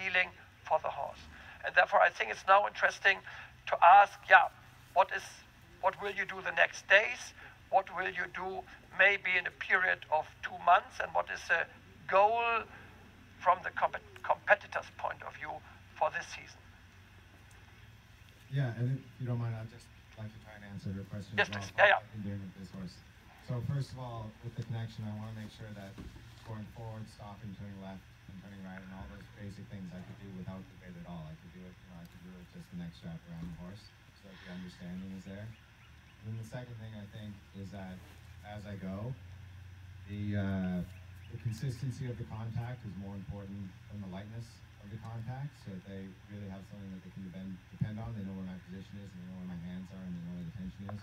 feeling for the horse. And therefore, I think it's now interesting to ask, yeah, what will you do the next days? What will you do maybe in a period of 2 months? And what is the goal from the competitor's point of view for this season? Yeah, and if you don't mind, I'd just like to try and answer your question yes, as well. Yeah, yeah. What I've been doing with this horse. So first of all, with the connection, I want to make sure that going forward, stopping, turning left, and turning right, and all those basic things I could do without the bit at all. I could do it, I could do it just the next strap around the horse, so that the understanding is there. And then the second thing I think is that as I go, the consistency of the contact is more important than the lightness of the contact, so that they really have something that they can depend on. They know where my position is, and they know where my hands are, and they know where the tension is.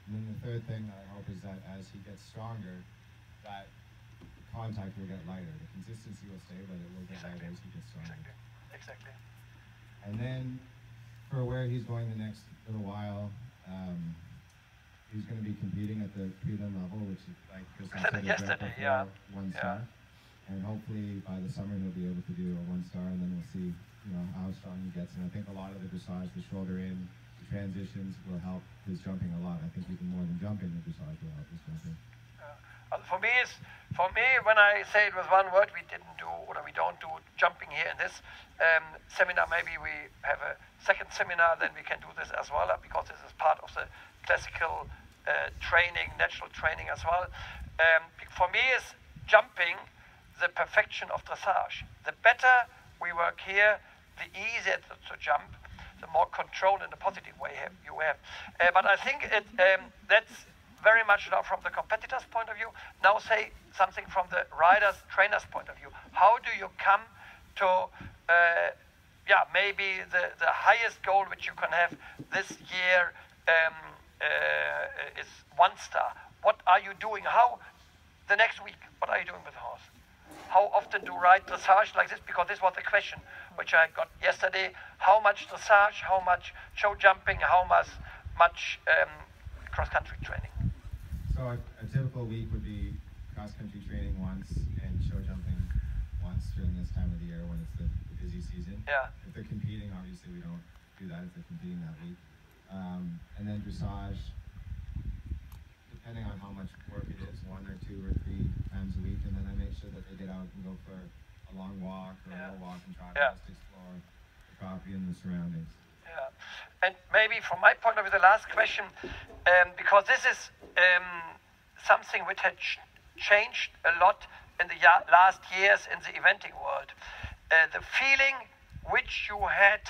And then the third thing that I hope is that as he gets stronger, that contact will get lighter. The consistency will stay, but it will get lighter as he gets stronger. Exactly. And then for where he's going the next little while, he's going to be competing at the prelim level, which is like Chris said, yesterday, one star. And hopefully by the summer he'll be able to do a 1-star, and then we'll see, how strong he gets. And I think a lot of the dressage, the shoulder in, the transitions will help his jumping a lot. I think even more than jumping, the dressage will help his jumping. For me, when I say it with one word, we don't do jumping here in this seminar. Maybe we have a second seminar, then we can do this as well, because this is part of the classical training, natural training as well. For me, is jumping the perfection of dressage. The better we work here, the easier to jump, the more control in a positive way you have. But I think that's very much now from the competitor's point of view. Now say something from the rider's, trainer's point of view. How do you come to, maybe the highest goal which you can have this year is 1-star. What are you doing? How, the next week, what are you doing with the horse? How often do you ride dressage like this? Because this was the question which I got yesterday. How much dressage, how much show jumping, how much cross-country training? So a typical week would be cross-country training once and show jumping once during this time of the year when it's the busy season. Yeah. If they're competing, obviously we don't do that if they're competing that week. And then dressage, depending on how much work it is, 1 or 2 or 3 times a week, and then I make sure that they get out and go for a long walk or a little walk and try to just explore the property and the surroundings. Yeah, and maybe from my point of view, the last question, because this is something which had changed a lot in the last years in the eventing world. The feeling which you had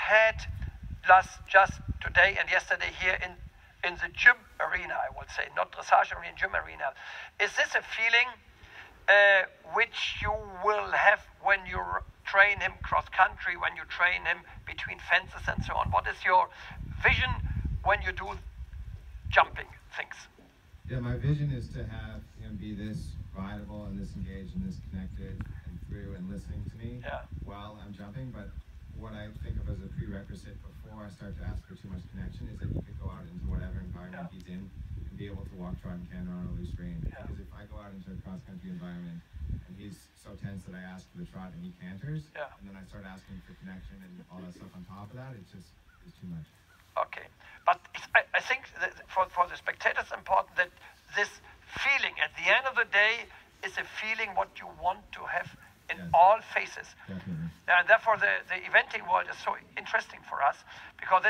just today and yesterday here in the gym arena, I would say, not dressage arena, gym arena. Is this a feeling which you will have when you train him cross-country, when you train him between fences and so on? What is your vision when you do jumping things? Yeah, my vision is to have him be this rideable and this engaged and this connected and through and listening to me while I'm jumping. But what I think of as a prerequisite before I start to ask for too much connection is that he could go out into whatever environment he's in and be able to walk, trot, and canter on a loose rein. Because if I go out into a cross-country environment and he's so tense that I ask for the trot and he canters, and then I start asking for connection and all that stuff on top of that, it's too much. Okay, but I think that for the spectators, it's important that this feeling at the end of the day is a feeling what you want to have in all phases. Definitely. And therefore the eventing world is so interesting for us, because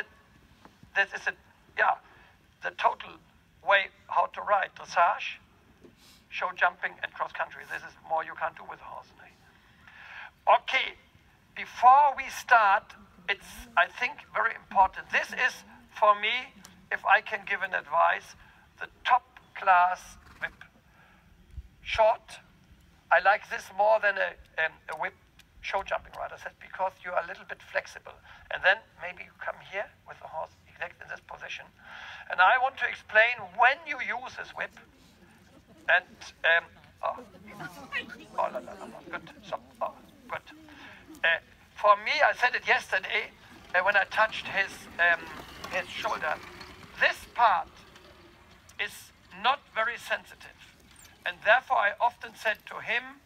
this is the total way how to ride dressage, show jumping and cross country. This is more you can't do with a horse. Okay, before we start, it's, I think, very important. This is, for me, if I can give an advice, the top class whip. Short. I like this more than a whip show jumping rider set, because you are a little bit flexible. And then maybe you come here with the horse exactly in this position. And I want to explain when you use this whip. And good. So, good. For me, I said it yesterday when I touched his shoulder. This part is not very sensitive. And therefore, I often said to him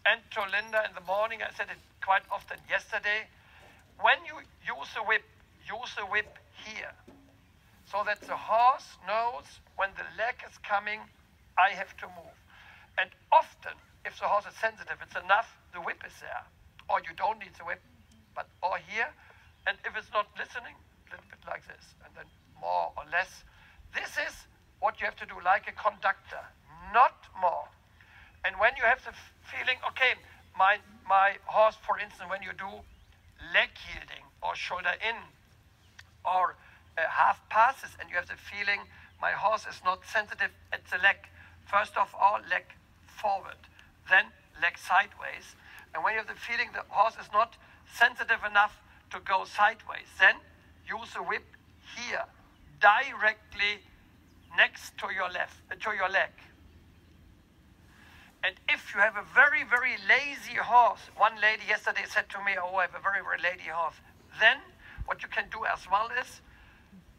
and to Linda in the morning, I said it quite often yesterday, when you use the whip here, so that the horse knows when the leg is coming, I have to move. And often, if the horse is sensitive, it's enough the whip is there. Or you don't need the whip, but or here. And if it's not listening, a little bit like this, and then more or less. This is what you have to do, like a conductor, not more. And when you have the feeling, okay, my horse, for instance, when you do leg yielding or shoulder in or half passes, and you have the feeling my horse is not sensitive at the leg, first of all, leg forward, then leg sideways. And when you have the feeling the horse is not sensitive enough to go sideways, then use the whip here, directly next to your leg. And if you have a very, very lazy horse, one lady yesterday said to me, oh, I have a very, very lazy horse, then what you can do as well is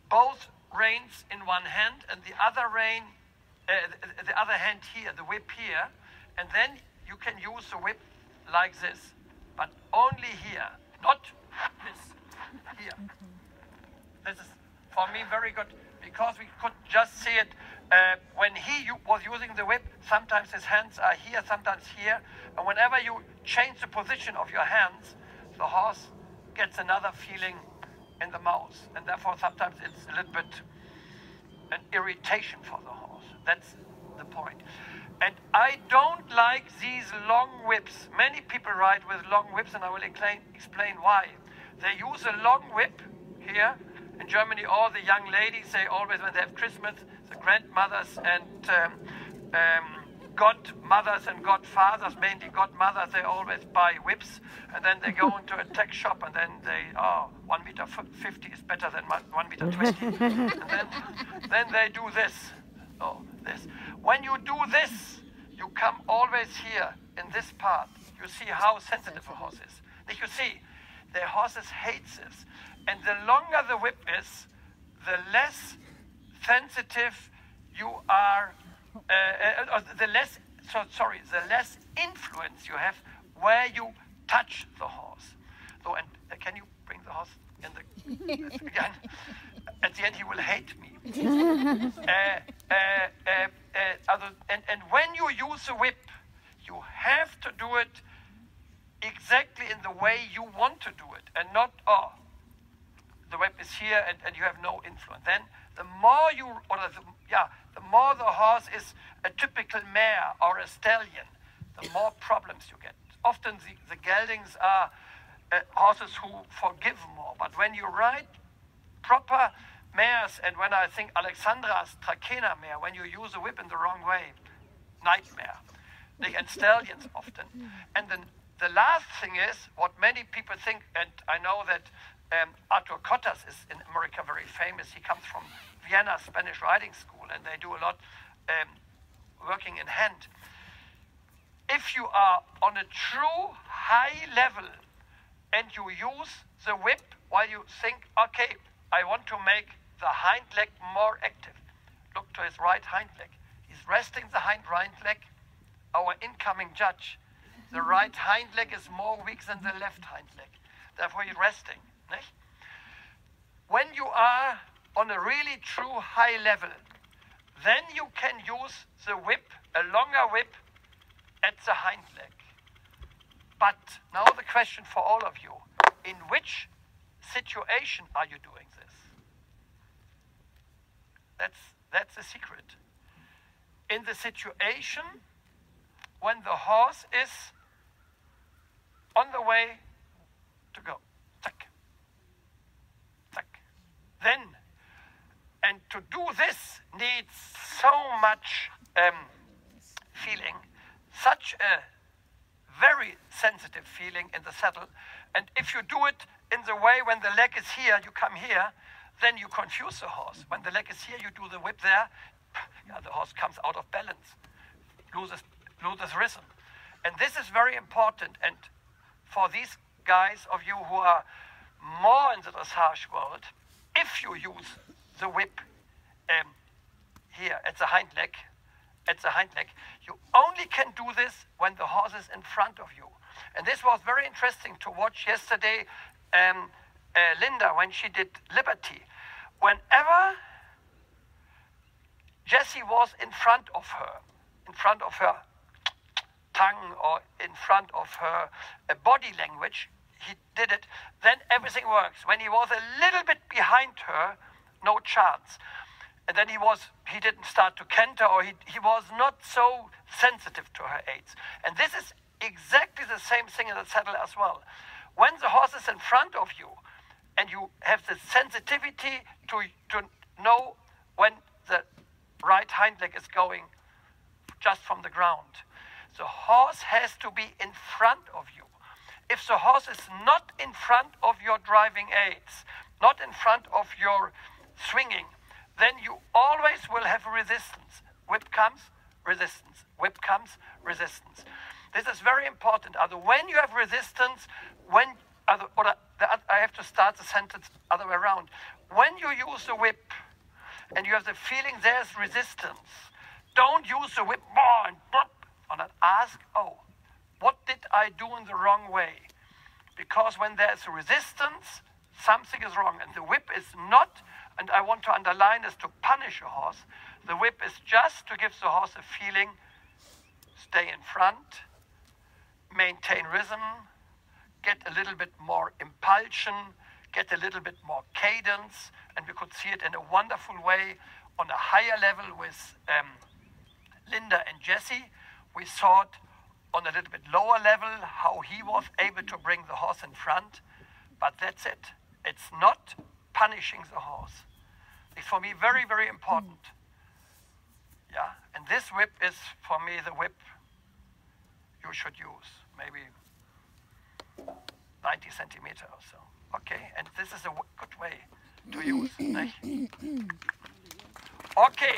both reins in one hand and the other hand here, the whip here, and then you can use the whip like this, but only here, not this, here. This is, for me, very good, because we could just see it when he was using the whip. Sometimes his hands are here, sometimes here, and whenever you change the position of your hands, the horse gets another feeling in the mouth, and therefore sometimes it's a little bit an irritation for the horse. That's the point. And I don't like these long whips. Many people ride with long whips, and I will explain why. They use a long whip here. In Germany, all the young ladies, they always, when they have Christmas, the grandmothers and godmothers and godfathers, mainly godmothers, they always buy whips, and then they go into a tech shop, and then they, 1 meter 50 is better than 1 meter 20. And then they do this. Oh, this. When you do this, you come always here in this part. You see how sensitive a horse is. You see, the horses hate this. And the longer the whip is, the less sensitive you are, the less influence you have where you touch the horse. So, and can you bring the horse in the, again? At the end, he will hate me. And when you use a whip, you have to do it exactly in the way you want to do it, and not, the whip is here and you have no influence. Then the more the more the horse is a typical mare or a stallion, the more problems you get. Often the geldings are horses who forgive more, but when you ride proper mares, and when I think Alexandra's Trakehner mare, when you use a whip in the wrong way, nightmare. And stallions often. And then the last thing is, what many people think, and I know that Arthur Cottas is in America very famous. He comes from Vienna Spanish riding school, and they do a lot working in hand. If you are on a true high level and you use the whip while you think, okay, I want to make the hind leg more active. Look to his right hind leg. He's resting the hind leg. Our incoming judge, the right hind leg is more weak than the left hind leg. Therefore, he's resting. Nicht? When you are on a really true high level, then you can use the whip, a longer whip, at the hind leg. But now the question for all of you, in which situation are you doing this? That's the secret. In the situation when the horse is on the way to go. Tack. Tack. Then, and to do this needs so much feeling, such a very sensitive feeling in the saddle. And if you do it in the way when the leg is here, you come here, then you confuse the horse. When the leg is here, you do the whip there, the horse comes out of balance, loses rhythm. And this is very important. And for these guys of you who are more in the dressage world, if you use the whip here at the hind leg, you only can do this when the horse is in front of you. And this was very interesting to watch yesterday Linda, when she did Liberty, whenever Jessie was in front of her tongue or in front of her body language, he did it, then everything works. When he was a little bit behind her, no chance. And then he didn't start to canter, or he was not so sensitive to her aids. And this is exactly the same thing in the saddle as well. When the horse is in front of you, and you have the sensitivity to know when the right hind leg is going just from the ground, the horse has to be in front of you. If the horse is not in front of your driving aids, not in front of your swinging, then you always will have resistance. Whip comes, resistance. Whip comes, resistance. This is very important. When you have resistance, I have to start the sentence other way around. When you use the whip and you have the feeling there's resistance, don't use the whip and ask, oh, what did I do in the wrong way? Because when there's resistance, something is wrong. And the whip is not, and I want to underline this, to punish a horse. The whip is just to give the horse a feeling, stay in front, maintain rhythm, get a little bit more impulsion, get a little bit more cadence, and we could see it in a wonderful way on a higher level with Linda and Jessie. We saw it on a little bit lower level, how he was able to bring the horse in front, but that's it. It's not punishing the horse. It's for me very, very important. Yeah, and this whip is for me the whip you should use, maybe 90 centimeter or so. Okay, and this is a good way to use. Okay.